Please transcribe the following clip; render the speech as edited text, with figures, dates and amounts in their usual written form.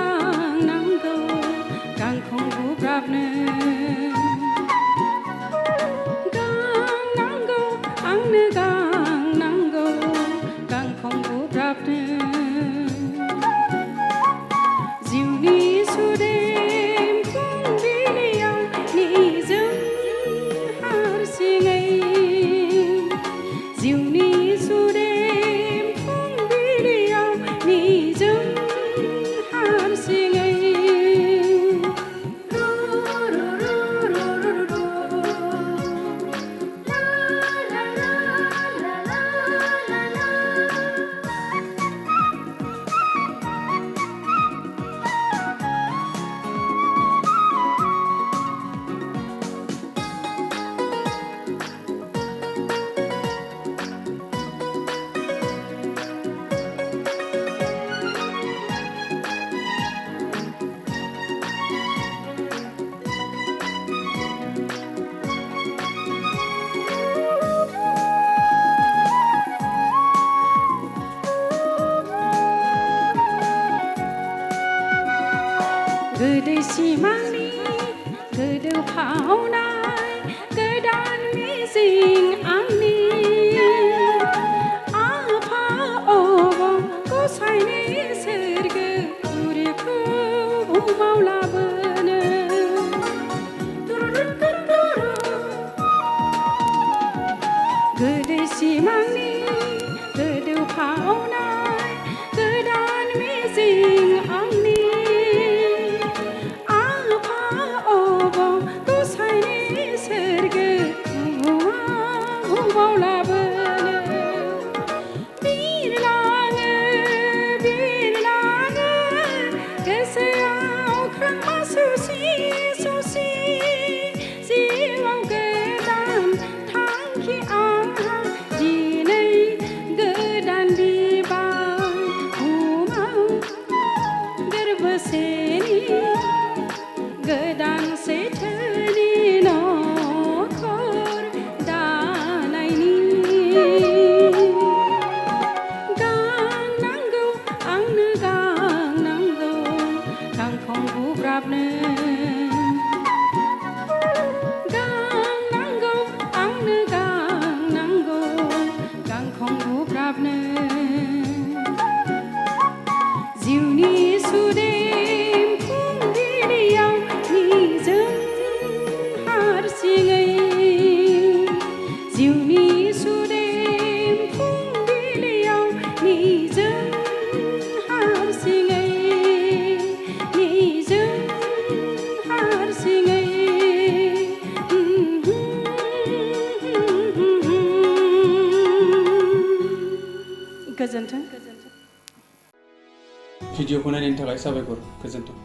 गांनांगौ गांखं बुब्राबनो गांनांगौ आंनो गांनांगौ गांखं बुब्राबनो जिउनि सुदेम फुंबिलियाव निजोम हारसिङै जिउनि सुदेम फुंबिलियाव निजोम हारसिङै गोदै सिमांनि गोदोफावनाय गोदान मिजिं आंनि आफा अबं गसाइनि सोरगो गुरिखौ बुहुमाव लाबोनो गोदै सिमांनि गोदोफावनाय गोदान मिजिं आंनि गोदान सैथोनि नखर दानायनि गांनांगौ आंनो गांनांगौ गांखं बुब्राबनो गांनांगौ आंनो गांनांगौ गांखं बुब्राबनो जिउनि सुदेम फुंबिलियाव निजोम हारसिङै जिउनि सुदेम फुंबिलियाव निजोम हारसिङै निजोम हारसिङै गोजोन्थों भिडिअखौ नायनायनि थाखाय साबायखर गोजोन्थों।